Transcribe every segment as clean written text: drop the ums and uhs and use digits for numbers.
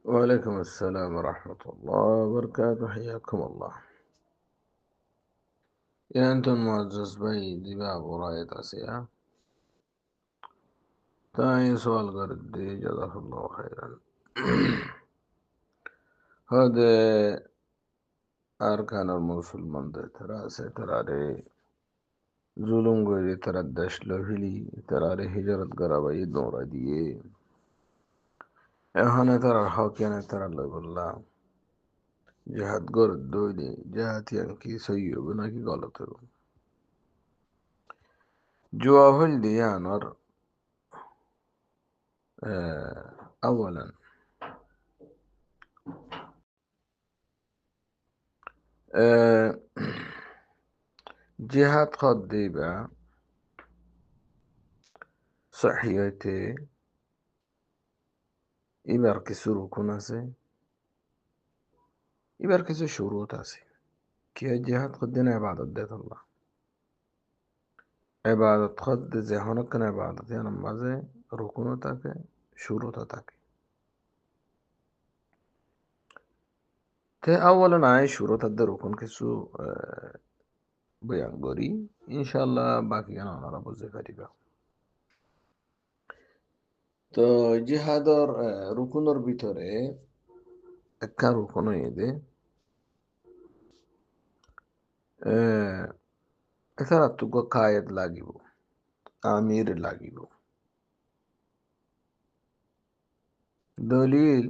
وعليكم السلام ورحمة الله وبركاته، حياكم الله. يا أنتم معزز بي دباب وراية أسيا تاني سؤال قردي جزاك الله خيرا. هذا أركان المسلمان ده ترى سترى ظلم قوي ترى دشلو هلي ترى هجرت قرابي دورة دي هنا ترى الحاكيان ترى الله بالله جهاد قرد دولي جهات ينكي سيو بناكي غلطه جواهل ديانر. أولا آه، جهات قضيبة صحيتي يبركسو ركناسي يبركسو شروطاسي كي جهات قدنا عبادة ديت الله عبادة قد زي هناك عبادة يعني مازي ركناتك شروطاتك تي أولا عاي شروط الدر ركن كسو بيان غوري إن شاء الله باقي أنا رب الزفاري. তো জিহাদর রুকুনের ভিতরে একটা রুকুন ಇದೆ এছাড়া তুক কায়েদ লাগিব আমির লাগিব দলিল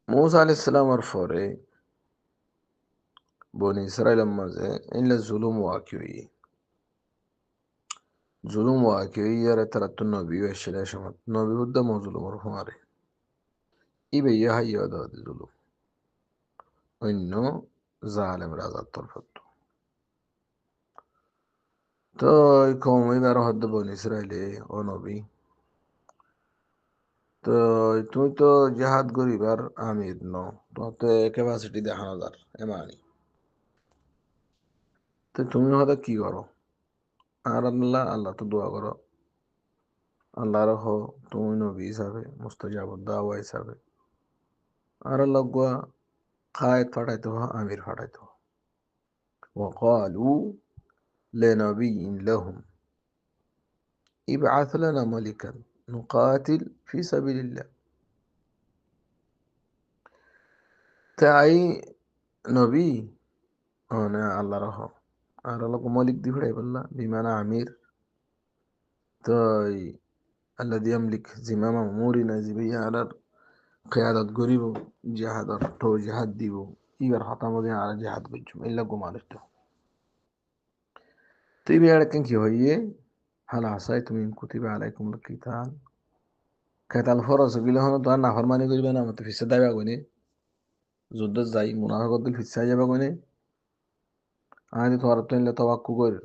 মুসা আলাইহিস সালামের পরে বনি ইসরাইলের মাঝে ইনলে জুলুম ওয়াকিই আর তারা তো নবী এসেছিল সময় নবী হুদ্দা মজলুমর হুমারে ইবে ইয়া দাদ জুলুম অন্য জালেম রাজার তরফ তো কওমি বার হদ্দ বনি ইসরাইলে ও নবী তো তুমি তো জেহাদ গরিবার আমির ন তোমার তো ক্যাপাসিটি দেখানো যার এমানি তো তুমি হয়তো কি করো আর আল্লাহ তো দোয়া করো আল্লাহর হো তুমি নবী হিসাবে মুস্তাজাবুদ দাওয়া হিসাবে আর আল্লাহ গুয়া খায়েত ফাটাইতে হো আমির ফাটাইতে হো وقالوا لنبي لهم ابعث لنا ملكا نقاتل في سبيل الله তাই নবী না আল্লাহ রহ আর আল্লাহ মলিক দি ফিরাই বললা বিমানা আমির তো الذي يملك زمام أمورنا زبيا على قيادة قريبه جهاد تو جهاد ديبو إيبر حتى مدين على جهاد بجم إلا قم عرفته تيبي على كن كي هي هل عصيتم إن كتب عليكم القتال قتال فرس قيل هنا تو أنا فرماني قريبا أنا مت في السدايا بقولي زود الزاي منافق قدل في الساجة بقولي عادي توارتين لتوقع قر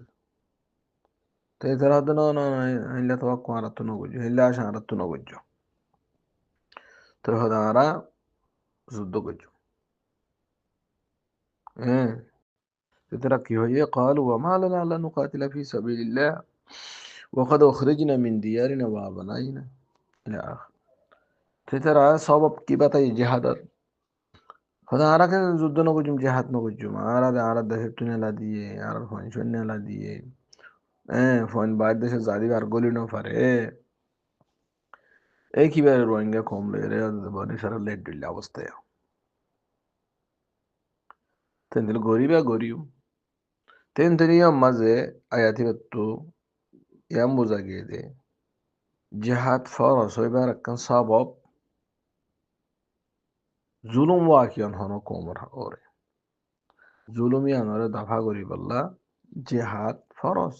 تيتر هذا نا إلا توقع على تنوجه إلا عشان على تنوجه تو هذا على زود قجو إيه تتركي هي قالوا وما لنا لا نقاتل في سبيل الله وقد أخرجنا من ديارنا وأبنائنا إلى آخر تترى سبب كي بتاي جهاد هذا أنا كان زود نقول جهاد نقول أنا ده هبتنا لا دي أنا فان شلنا لا دي إيه فان بعد ده زادي بارقولي نو فره إيه كي بير روينجا كوم ليرة بني سر ليد دللا وسطيا تندل غوريو تندنيا مزه آياتي بتو يام بوزاگيده جهاد فرس ويبارك كان سبب জুলুম ওয়াকিয়ন হন কোমর ওরে জুলুম ইয়ানরে দফা করি বললা জেহাদ ফরজ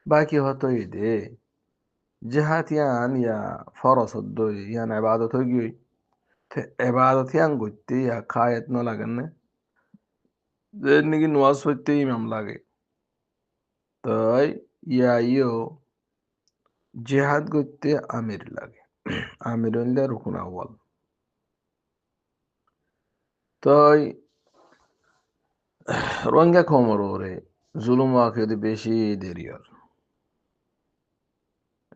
বাকি হতো দে জেহাদ ইয়ান ইয়া ফরজ হদ্দ ইয়ান ইবাদত হই গই তে ইবাদত ইয়ান গইতে ইয়া খায়াত ন লাগেন যে নাকি নওয়াজ পড়তে ইমাম লাগে তাই ইয়া ইয়ো জেহাদ গইতে আমির লাগে আমির হইলে রুকুন আউয়াল তাই রোহিঙ্গা কোমর ওরে জুলুম ওয়াকিয়ত বেশি 嗯 দেরি আর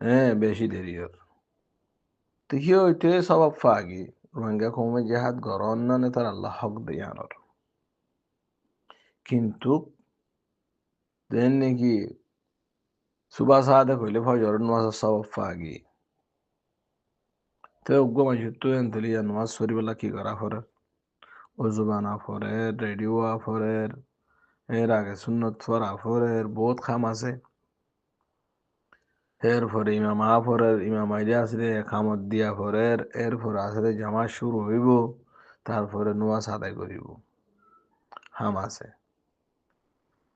হ্যাঁ বেশি দেরি আর 嗯 তো এই রোহিঙ্গা কমর ওরে জুলুম ওয়াকিয়ত বেশি দেরি আর 嗯 হ্যাঁ বেশি দেরি আর তো হিও হইতে সবাব ফাগি রোহিঙ্গা কমে জেহাদ গরন না তার আল্লাহ হক দেয়ানোর কিন্তু দেন নাকি সুবা সাদে কইলে ফজর নামাজ সবাব ফাগি তো উগ্র মাসে তো এনতলি নামাজ সরিবেলা কি করা ফরে অজু বানা ফরে রেডিও ফরের এর আগে সুন্নত ফরা ফরের বহুত খাম আছে এরপরে ইমাম আফরের ইমাম আইডি আসলে খামত দিয়া ফরের এরপরে আসলে জামা শুরু হইব তারপরে নোয়াজ আদায় করিব হাম আছে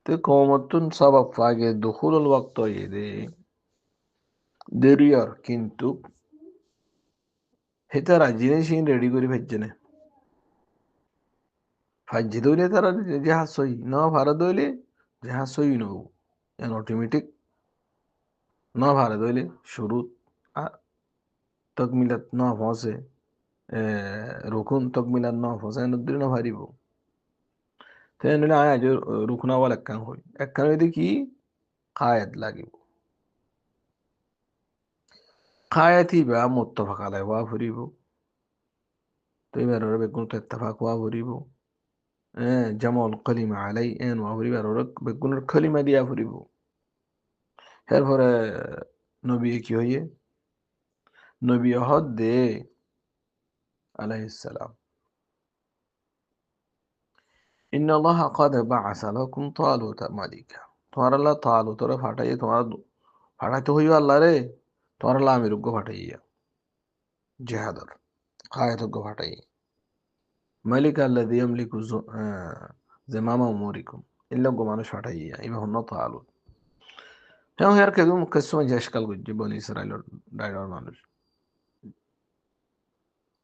তো কমতুন সবাব আগে দুখুল ওয়াক্ত ইদে দেরিয়র কিন্তু হেতারা জিনিস রেডি করে ফেলছে না ফাইজি দইলে তারা জাহাজ সই ন ভারত দইলে জাহাজ সই নব এন অটোমেটিক ন ভারত দইলে শুরু তকমিলাত ন ফসে রুকুন তকমিলাত ন ফসে নদী ন ভারিব তেনে আজ রুকুনাওয়াল একখান হই একখান হইতে কি কায়েত লাগিব কায়েতি বা মুত্তফাক আলাই হওয়া ফুরিব তো এবার ওরা বেগুন তো ইত্তেফাক হওয়া ফুরিব জামাল কলিমা আলাই এন হওয়া ফুরিব আর ওরা বেগুনের কলিমা দিয়া ফুরিব এরপরে নবী কি হইয়ে নবী হদ দে আলাইহিস সালাম ইন্না আল্লাহ قد بعث لكم طالوت ملكا তোমার আল্লাহ তালুতরে ফাটাইয়ে তোমার ফাটাইতে হইও আল্লাহ রে তোমার আল্লাহ আমিরুগ্য ফাটাইয়া জেহাদর কায়েতজ্ঞ ফাটাইয়ে মালিক আল্লাযী ইয়ামলিকু জিমামা উমুরিকুম ইল্লাগো মানুষ ফাটাইয়া ইমা হন্ন তালুত হ্যাঁ আর কেদু মুকসমা জেশকাল গুজ্জি বনি ইসরাইলের ডাইডর মানুষ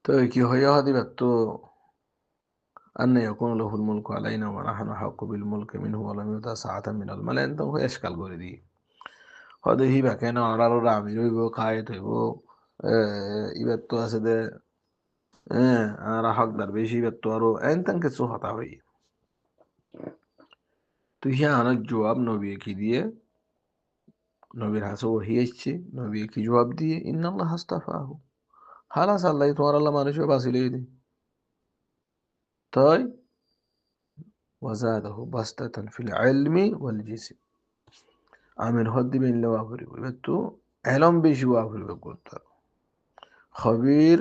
তো কি হইয়া হাদিবা তো أن يكون له الملك علينا ونحن أحق بالملك منه ولم يؤت ساعة من المال أنت هو إشكال করে দি হদে হিবা কেন আর আমির হইব কায়েত হইব ইবার তো আছে দে আর হকদার বেশি ইবার তো আরো এন তেন কিছু হতা হই তো ইহা আনার জবাব নবী কি দিয়ে নবীর হাসে ওহি এসছে নবী কি জবাব দিয়ে ইন্নাল্লাহ হাস্তাফাহু হালাস আল্লাহ তোমার আল্লাহ মানুষও বাঁচিলে দি তাই ওয়াজাদাহু বাস্তাতান ফিল ইলমি ওয়াল জিসম আমির হদ দিবে ইল্লা ওয়াফরি বলবে তো এলম বেশি ওয়াফরি করতে খবির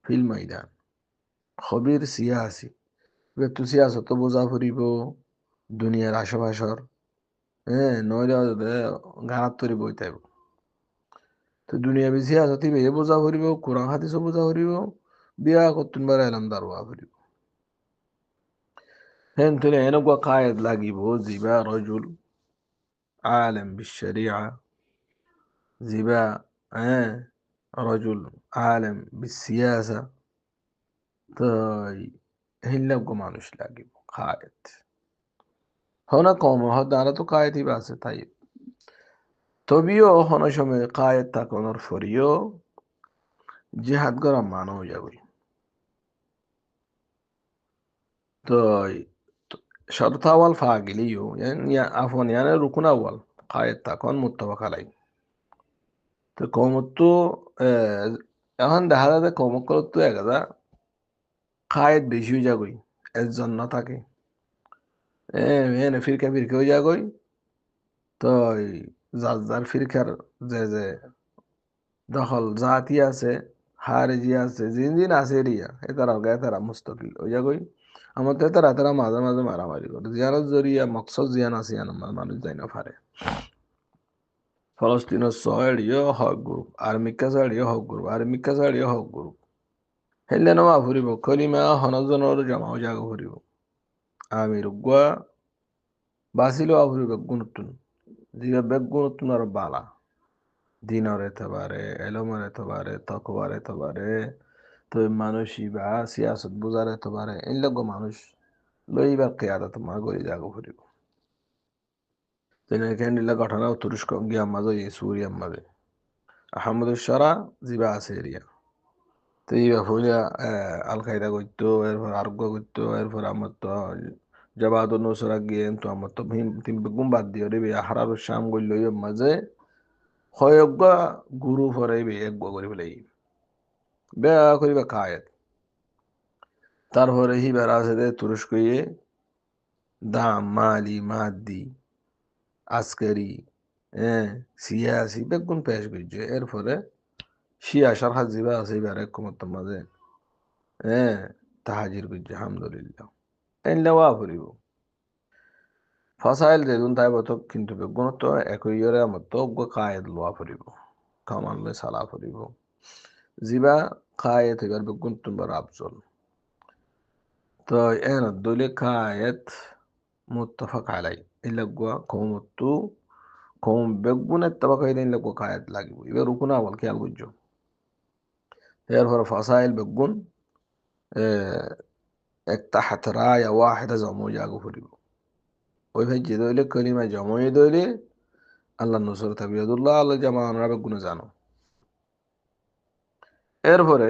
ফিল ময়দান খবির সিয়াসি তো সিয়াসত বোঝা ফুরিব দুনিয়ার আশেপাশর নইলে গানাত তরি বইতাইব তো দুনিয়া বি সিয়াসতি বে বোঝা ফুরিব কোরআন হাদিসও বোঝা ফুরিব বিয়া করতুন বার এলাম দারওয়া ফুরিব হেন তুলে এনেকুৱা কায়েদ লাগিব জিবা রজুল আলেম বিশরিয়া জিবা রজুল আলেম বিসিয়াসা তো হিল্লাগ্য মানুষ লাগিব কায়েদ হনা কম হদারা তো কায়েদই আছে তাই তবিও হন সময় কায়েদ তাকনোর ফরিও জিহাদ করা মানও যাবে তো শর্ত আওয়াল ফাগিলিও আফন ইয়ানে রুকুন আওয়াল কায়েদ তাকন মুত্তাফাক আলাই তো কমতো এখন দেখা যায় যে কমকলত তো একদা কায়েদ বেশি হয়ে যাগই একজন না থাকে এনে ফিরকা ফিরকে হয়ে যাগই তো যার যার ফিরকার যে দখল জাতি আছে হারেজি আছে জিন জিন আছে এরিয়া এতারা গায়ে তারা মুস্তকিল ওই জায়গায় আমার তো তারা তারা মাঝে মাঝে মারামারি করে জিয়ানোর জরিয়া মকসদ জিয়ান আছে মানুষ যাই না পারে ফলস্তিনের সহেড়িও হক গ্রুপ আর্মিকা সাড়িও হক গ্রুপ আর্মিকা সাড়িও হক গ্রুপ হেললে নমা ফুরিব খলিমা হনজনের জমাও জাগ ফুরিব আমি রুগুয়া বাসিলো ফুরিব গুণতুন জিগা বেগ গুণতুন আর বালা দিনর এতবারে এলমের এতবারে তকবার এতবারে তো মানুষই বা সিয়াসত বুঝার এতবারে এই লোক মানুষ লইবার কেয়াদা তোমার গড়ি জাগো ফুরিব তিনি কেন্দ্রিলা ঘটনা তুরস্ক গিয়া মাঝে সুরিয়া মাঝে আহমদুল সারা জিবা আছে এরিয়া তো এই ফুলিয়া আল কায়দা করতো এরপর আরোগ্য করতো এরপর আমার তো জবাদ নুসরা গিয়ে তো আমার তো তিন বেগুন বাদ দিয়ে রে হারার শাম গইল মাঝে হয়গা গুরু ফরে বে এক করি ফেলাই বেয়া করিবা কায়েত তারপরে হি বেড়া আছে দে তুরস্ক ইয়ে দাম মালি মাদি আজকারি হ্যাঁ সিয়াসি বেগুন পেশ করছে এরপরে শিয়া সারহাত জিবা আছে এবার এক মত মাঝে হ্যাঁ তাহাজির করছে আলহামদুলিল্লাহ এনলে ওয়া ফুরিব ফাসাইল দেদুন তাই বতো কিন্তু বেগুন তো একই ইয়ের মতো কায়েদ লোয়া ফুরিব কামানলে সালা ফুরিব জিবা কায়েত এবার বেগুন তোমার আফজল তো এন দলে কায়েত মুত্তাফাক আলাই ইলাগুয়া কমতু কম বেগুন اتفق ইলাইন লাগু কায়েত লাগিব এবার রুকুনা বল খেয়াল বুঝছো এরপর ফাসাইল বেগুন এক তাহাত রায়া ওয়াহিদা জমু জাগু ফুরিব ওই ভাই যে দইলে কলিমা জময়ে দইলে আল্লাহ নসর তাবিয়াদুল্লাহ আল্লাহ জামা আমরা বেগুনে জানো এরপরে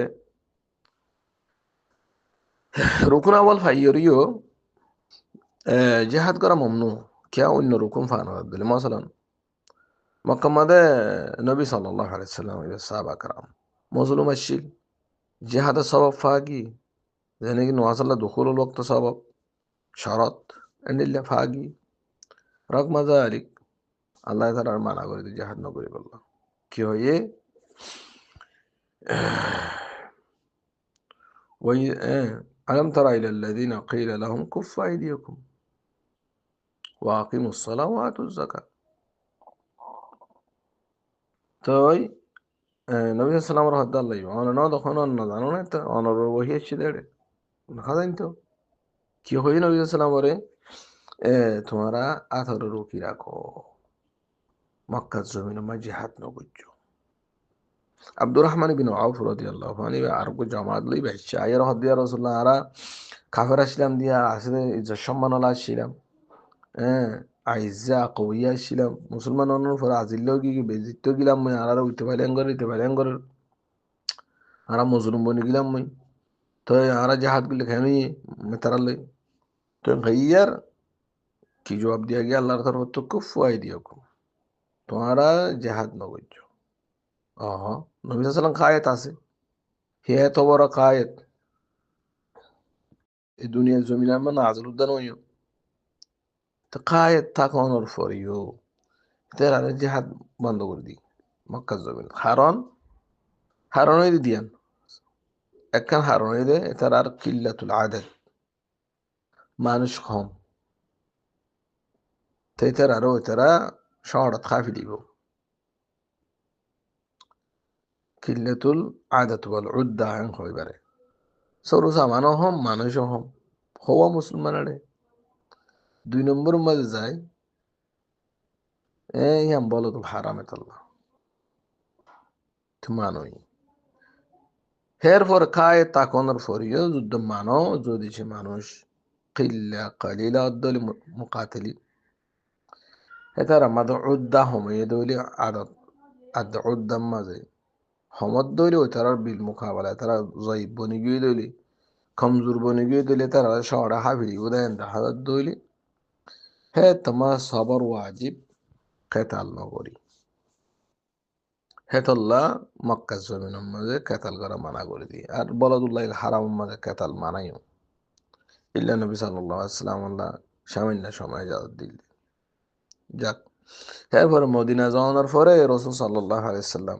রুকুন আওয়াল ফাইয়রিও জিহাদ করা মমনু কিয়া অন্য রুকুন ফানা দিলে মাসালান মক্কা মাদে নবী সাল্লাল্লাহু আলাইহি সাল্লাম এর সাহাবা کرام মজলুম আশিল জিহাদ সওয়াব ফাগি জানি কি নওয়াসাল্লাহ দুখুল ওয়াক্ত সওয়াব শরত এন্ডিল্লা ফাগি রকম যালিক আল্লাহ তাআলা মানা করে জিহাদ না করে বলল কি হয় ওই ألم تر إلى الذين قيل لهم كفوا أيديكم وأقيموا الصلاة وآتوا الزكاة توي নবী সাল্লাল্লাহু আলাইহি ওয়াসাল্লাম অন না তখন অন না জানো না তো অনর ওহি এসে দেড়ে দেখা যায় তো কি হই নবী সাল্লাল্লাহু আলাইহি তোমরা আথর রুকি রাখো মক্কা জমিন মা জিহাদ ন করছো আব্দুর রহমান বিন আউফ রাদিয়াল্লাহু আনহু আর কো জামাত লই বাইশা আয়ার হদিয়া রাসূলুল্লাহ আরা কাফের আসলাম দিয়া আসলে ইজ্জত সম্মান আলা ছিলাম হ্যাঁ আইজা কবিয়া ছিলাম মুসলমান অন্য পরে আজিল্লেও কি বেজিত গিলাম মই আর উঠতে পাইলেন করে আর মজলুম বনি গিলাম মই তো আর জাহাদ গুলি খেয়ে তারা লই তো ভাইয়ার কি জবাব দিয়া গিয়া আল্লাহর তরফ তো কুফাই দিও তোমারা জাহাদ নগজ আহ নবী সাল্লাম কায়েত আছে হে এত বড় কায়েত এই দুনিয়ার জমিনের মানে আজল উদ্যান হইও তো কায়েত থাকানোর পরেও তারা জাহাদ বন্ধ করে দিই মক্কা জমিন হারণ হয়ে দিয়ান একখান হারণ হয়ে দে তার আর কিল্লাতুল আদাদ মানুষ কম তাই তারা শহরত খাফি দিব কিল্লাতুল আদাত বল উদ্দা হইবারে সরু সামানও হম মানুষও হম হওয়া মুসলমানারে 2 নম্বর মাঝে যায় এই আম বলো তো হারামে তাল্লা তো মানই হের পর খায় তাকনের ফরিও যুদ্ধ মানো যদি সে মানুষ কিল্লা কালিলা অদ্দলি মুকাতিলি এতারা মাদ উদ্দা হময়ে দইলি আদত আদ উদ্দাম মাঝে হমদ দইলি ওই তারার বিল মুকাবালা তারা জয়ীব বনি গিয়ে দইলি কমজোর বনি গিয়ে দইলি তারা শহরে হাফিলি উদয়ন হাজার দইলি হে তোমার সবর ওয়াজিব কেতাল নগরী হেতল্লাহ মক্কা জমিনের মাঝে কেতাল করা মানা করে দিই আর বলদুল্লাহ হারাম মাঝে কেতাল মানাইও ইল্লা নবী সাল্লাল্লাহু আলাইহি ওয়াসাল্লাম আল্লাহ সামান্য সময় যাওয়ার দিল যাক এরপরে মদিনা যাওয়ার পরে রাসূল সাল্লাল্লাহু আলাইহি ওয়াসাল্লাম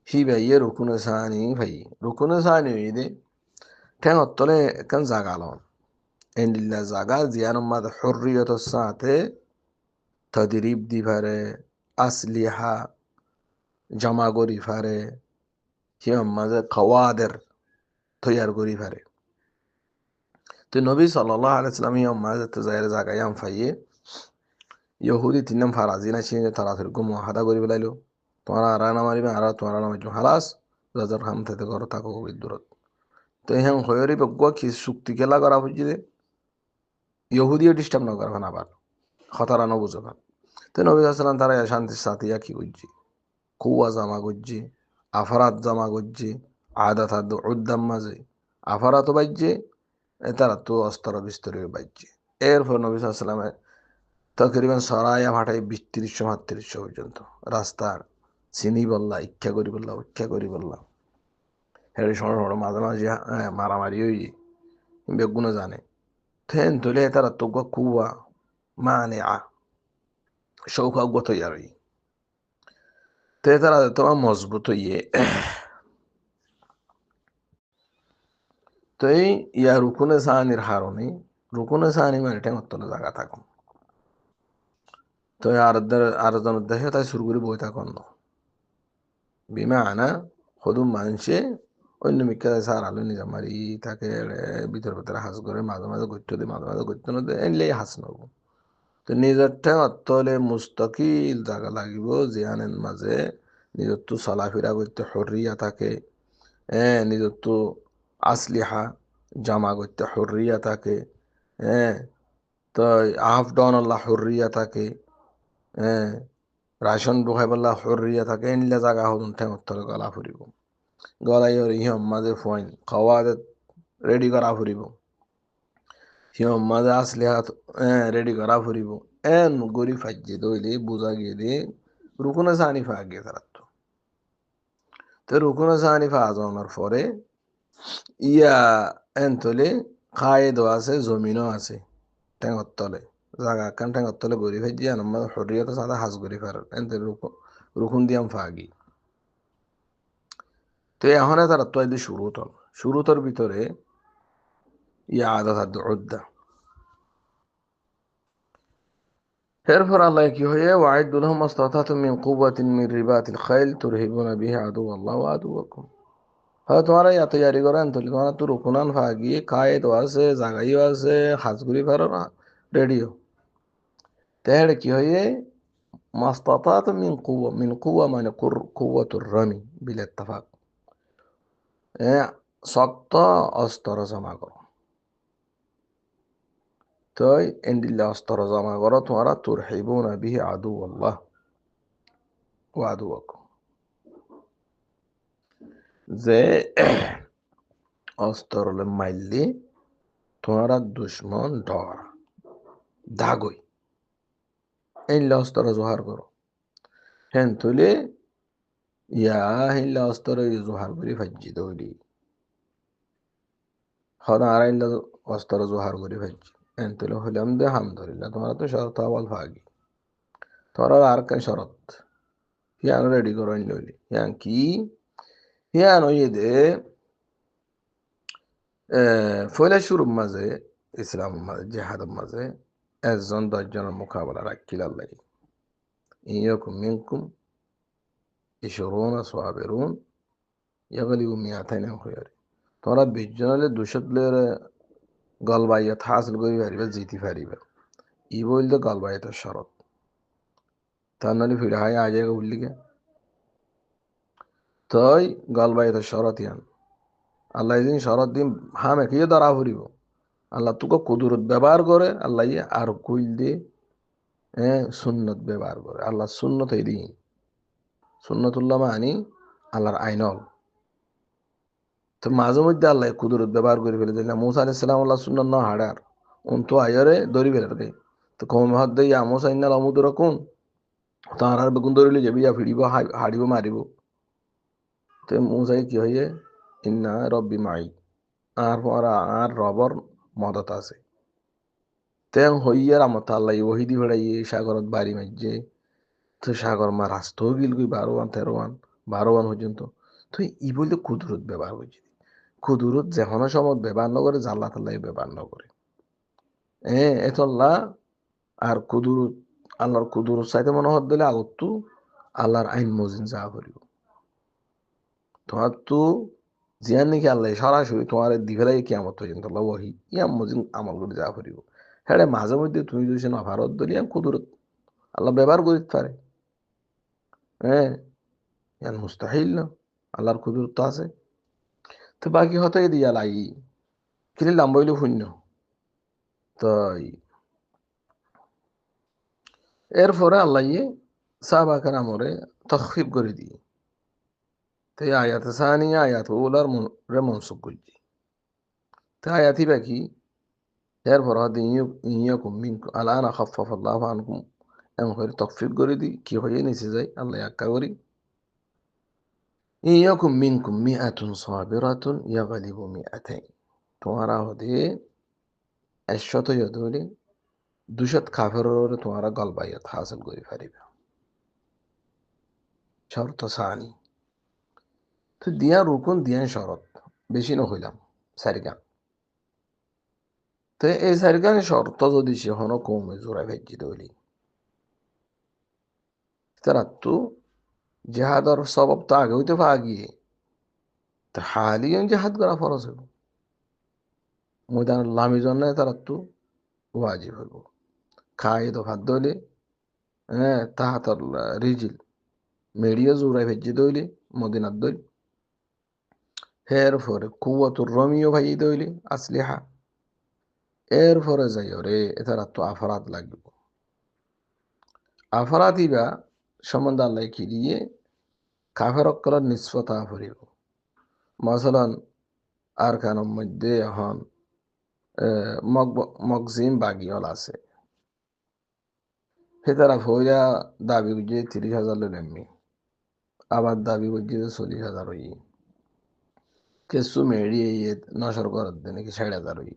হি ভাইয়ে রুকুনে সানি ভাই রুকুনে সানি হইদে ঠ্যাং তলে কান জাগালন এন্ডিল্লা জাগা জিয়ান মাদ হুররিয়ত সাথে তদরিব দি পারে আসলিহা জমা করি পারে হিম মাঝে কওয়াদের তৈয়ার করি পারে তো নবী সাল্লাল্লাহু আলাইহি ওয়াসাল্লাম হিম মাঝে তো জায়গায় আম ফাইয়ে ইহুদি তিনাম ফারাজি না চিনে তারা ফিরকু মুহাদা করি বেলাইলো তোমরা আরা না মারিবে আর তোমরা না মারিবে হালাস রাজার খাম থেকে ঘর থাকো বিদ্যুৎ তো হ্যাঁ হয়রি বগুয়া কি চুক্তি খেলা করা হয়েছে ইহুদিও ডিস্টার্ব না করবেন আবার খতরা ন বুঝবেন তো নবী সাল্লাম তারা শান্তির সাথে কি করছে কুয়া জামা করছে আফরাত জামা করছে আদাত আদ উদ্দাম মাঝে আফরাতও বাজছে তারা তো অস্তর বিস্তর বাজছে এরপর নবী সাল্লামের তকরিবান সরাইয়া ভাটাই ৩০-৩৫ পর্যন্ত রাস্তার চিনি বললা ইচ্ছা করি বললা হেরে সড় মাঝে মাঝে মারামারি হই বেগুনে জানে থেন তুলে তারা তো কুয়া মানে সৌকা গত ইয়ারই তে তারা তোমার মজবুত হইয়ে তো ইয়া রুকুনে সাহানির হারণে রুকুনে সাহানি মানে টেঙত্তলে জায়গা থাকুন তো আর জনের দেশে তাই শুরু করে বই থাকুন বিমা আনা সদুম মানুষে অন্য মিক্কা সার আলো নিজা মারি তাকে ভিতরে হাঁস করে মাঝে মাঝে গত্য দে এনলেই হাঁস নব তো নিজের ঠেঙত্তলে মুস্তাকিল জায়গা লাগিব জিয়ানের মাঝে নিজের তো চলাফেরা করতে হরিয়া থাকে নিজের তো আসলিহা জামা করতে হরিয়া থাকে হ্যাঁ তো হাফ ডাউন আল্লাহ হরিয়া থাকে হ্যাঁ রাশন ঢুকাই বললা হরিয়া থাকে এনলে জায়গা হদুন ঠেঙত্তলে গলা ফুরিব গলাই ইহম মাঝে ফইন খাওয়া রেডি করা ফুরিব সিহম মাঝে আসলিহা রেডি করা ফুরিব এন গরি ফাইজে দইলে বুঝা গেলে রুকুনে সানি ফা গিয়ে তারা তো রুকুনে সানি ফা যাওয়ার পরে ইয়া এনতলে খায়েদও আছে জমিনও আছে টেঙর তলে জাগা কান টেঙর তলে গড়ি ফাই দিয়া নম্বর হরিয়ত সাদা হাজ গড়ি ফার এনতে রুকুন দিয়াম ফাগি তো এখন তারা তো এদি শুরুতর ভিতরে ইয়া আদা থাকতো উদ্দা এরপর আল্লাহ কি হয়ে ওয়াইদুল লাহুম মাসতাতাতুম মিন কুওয়াতিন মিন রিবাতিল খাইল তুরহিবুনা বিহি আদুওয়াল্লাহি ওয়া আদুওয়াকুম হ্যাঁ তোমার ইয়া তৈয়ারি করেন তাহলে তোমার তো রুকুনান ফাগি কায়েদও আছে জাগাইও আছে হাজগুড়ি ফারো না রেডিও তাহলে কি হয়ে মাস্তাতাতুম মিন কুওয়া মানে কুওয়াতুর রামি বিল ইত্তেফাক শক্ত অস্ত্র জমা করো তো এন্ডিল্লা অস্ত্র জমা করো তোমারা তুরহিবুনা বিহি আদুওয়াল্লাহ ওয়া আদুওয়াকুম যে অস্তরলে মাইলি তোমারা দুশ্মন ডর দাগই এইলে অস্তর জোহার করো হেন তুলে ইয়া হিল্লা অস্তর জোহার করি ফাইজি দৌড়ি হদা আর ইল্লা অস্তর জোহার করি ফাইজি হেন তুলে হইলাম দে হামদুলিল্লাহ তোমারা তো শরত আওয়াল ভাগি তোরা আর কে শরত হিয়ান রেডি করো লইলি হিয়ান কি হিয়ান ওই দে ফলে শুরুর মাঝে ইসলাম মাঝে জেহাদের মাঝে একজন 10 জনের মোকাবেলা রাখিল আল্লাহ ইয়াকুম মিনকুম 20 সাবিরুন ইয়াগলিবু মিয়াতাইন খয়রি তোমরা 20 জনের 200 গলবাইয়াত হাসিল করি পারিবে জিতি পারিবে ই বলতে গলবাইয়াতের শরত তার নালি ফিরে হাই আজ উল্লিকে তই গলবাইয়াতের শরত ইয়ান আল্লাহ দিন শরত দিন হামে কি ধরা ফুরিব আল্লাহ তোকে কুদরত ব্যবহার করে আল্লাহ আর কইল দিয়ে সুন্নত ব্যবহার করে আল্লাহ সুন্নত এই দিন সুন্নতুল্লাহ মানি আল্লাহর আইনল তো মাঝে মধ্যে আল্লাহ কুদরত ব্যবহার করে ফেলে দিল মুসা আলাইহিস সালাম আল্লাহ সুন্নত না হাড়ার উন তো আয়রে দড়ি ফেলে রে তো কম হাত দেই আমসা ইন্নাল আমুদুর কোন তার আর বেগুন ধরিলে যাবি যা ফিরিব হাড়িব মারিব তো মুসাই কি হইয়ে ইন্না রব্বি মাই আর পরা আর রবর মদত আছে তেন হইয়ার আমত আল্লাহ ওহিদি ভেড়াইয়ে সাগরত বাড়ি মাইজে তো সাগর মা রাস্ত গিল গই 12 13 12 পর্যন্ত তো ই বলতে কুদরত ব্যবহার হয়েছে কুদরত যেখন সময় ব্যবহার নকরে জাল্লা তাল্লাহ ব্যবহার নকরে এতল্লা আর কুদরত আল্লাহর কুদরত চাইতে মনে হত দিলে আগতো আল্লাহর আইন মজিন যা করিব তোমার তো জিয়ান নাকি আল্লাহ সরাসরি তোমার দিভেলাই কিয়ামত পর্যন্ত আল্লাহ ওহি ইয়াম মজিন আমল করে যা করিব হ্যাঁ মাঝে মধ্যে তুমি যদি না ভারত দলিয়া কুদরত আল্লাহ ব্যবহার করিতে পারে ইয়ান মুস্তাহিল না আল্লাহর কুদরত তো আছে তো বাকি হতে দিয়া লাগি কিনে লাম্বইলে শূন্য তাই এরপরে আল্লাহ সাহাবা কারামরে তখফিফ করে দিয়ে তাই আয়াত সানিয়া আয়াত ওলার রে মনসুখ করছি তাই আয়াতি বাকি এরপর হয়তো ইয়াকুম মিনকুম আলানা খাফফাফা আল্লাহু আনকুম এমন করে তকফির করে দি কি হয়ে নিচে যায় আল্লাহ আক্কা করি ইয়াকুম মিনকুম মিআতুন সাবিরাতুন ইয়াগলিবু মিআতাইন তোমারা হতে 100 ইয়দুলি 200 কাফেরর তোমারা গলবায়ত হাসিল করি পারিবে শর্ত সানি তো দিয়া রুকুন দিয়া শরত বেশি নহইলাম সারিগান তো এই সারিগান শর্ত যদি সে হনো কমে জোড়া ভেজি দইলি তারা তো জেহাদর সবব তো আগে হইতে পা গিয়ে তা হালিয়ন জেহাদ করা ফরজ হইব ময়দান লামি জন্য তারা তো ওয়াজিব হইব খাই তো ভাত দইলে হ্যাঁ তাহাতর রিজিল মেডিও জোড়াই ভেজি দইলে মদিনার দইল এরপরে কুয়াতুর রমিও ভাই দইলে আসলিহা এরপরে যাই রে এতারা তো আফরাত লাগবে আফরাত ইবা সম্বন্ধে আল্লাহ কি দিয়ে কাফের অক্কলের নিষ্পতা ফুরিব মাসালান আর কানের মধ্যে এখন মগজিম বাগিয়ল আছে সেতারা ভইয়া দাবি বুঝে 30,000 লেনমি আবার দাবি বুঝে 40,000 হই কেসু মেড়ি ইয়ে নশর করার দিনে কি 60,000 হই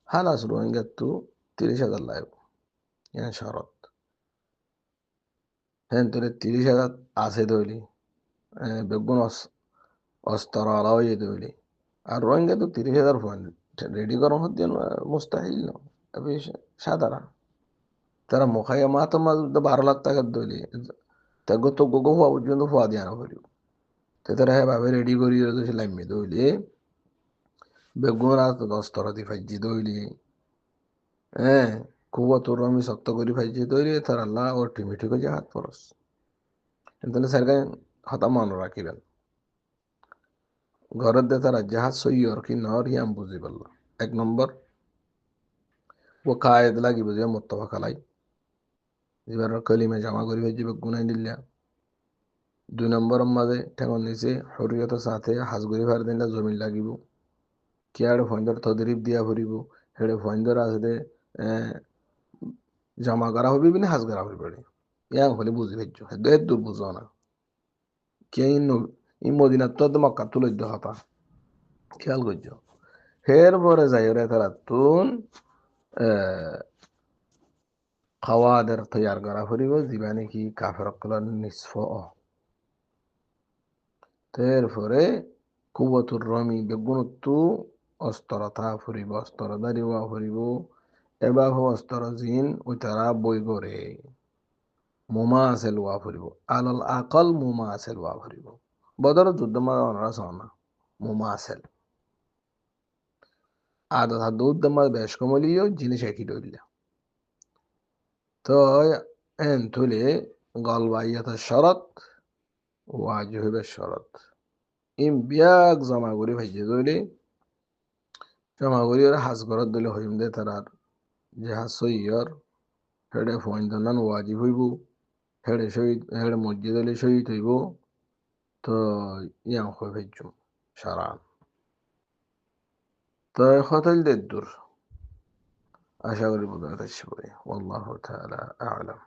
হালাস রোহিঙ্গা তো 30,000 লাইব ইয়া শরত হ্যাঁ তোরে 30,000 আছে দইলি বেগুন অস্তর আলাও ইয়ে দইলি আর রোহিঙ্গা তো 30,000 পয়েন্ট রেডি করার হচ্ছে মুস্তাহিল ন সাধারণ তারা মুখাইয়া মাতো মাঝে 12 লাখ টাকার দইলি তাকে তো গোগো হওয়া পর্যন্ত হওয়া দিয়া না করিব তো তারা হ্যাঁ ভাবে রেডি করি লাইমে দইলি বেগুন আর 10 তরা দি ফাইজি দইলি হ্যাঁ কুয়াতুর রমি শক্ত করি ফাইজি দইলি তার আল্লাহ ওর টিমিটি করে হাত পরস তাহলে স্যারকে হতা মনে রাখিবেন ঘরের দে তারা জাহাজ সইয়র কি নর ইয়াম বুঝি পারল 1 নম্বর ও কায়েদ লাগিব যে মোত্তফা খালাই এবার কলিমে জামা করি ফাইজি বেগুনাই নিল্লা 2 নম্বরের মাঝে ঠেঙন নিচে হরিয়তের সাথে হাজগুড়ি ভার দিনটা জমিন লাগিব কিয়াড়ে ফন্দর তদরিপ দিয়া ফুরিব হেড়ে ফন্দর আসলে জমা করা হবি বিনা হাজ করা হবি পড়ে ইয়াং হলে বুঝি ফেলছো হেদ দূর বুঝো না কে ই মদিনার তো মক্কা তুলে দিতে হতা খেয়াল করছো হের পরে যাই রে তারা তুন খাওয়াদের তৈয়ার করা ফুরিব যিবা নাকি কাফের অকলের নিষ্ফ এরপরে কুবতুর রমি বেগুনত্তু অস্তরতা ফুরিব অস্তর দাঁড়িওয়া ফুরিব এবার অস্তর জিন ওই তারা বই করে মোমা আছে লোয়া ফুরিব আলাল আকল মোমা আছে লোয়া ফুরিব বদর যুদ্ধ মারা সনা মোমা আছে আদা দুধ মার বেশ কমলিও জিনিস একই ডইলা তো এন তুলে গলবাইয়াত শরত ওয়াজিবে শরত ইম বিয়াক জমা করি ভাইজে দইলে জমা করি ওরা হাজ ঘরত দিলে হইম দে তারার যে হাজ সইয়র হেডে ফোন দান ওয়াজিব হইব হেডে শহীদ হেডে মসজিদ হলে শহীদ হইব তো ইয়াং হয়ে ভাইজুম সারা তো হতাইল দে দূর আশা করি বোঝাতে পারি আল্লাহ তাআলা আ'লাম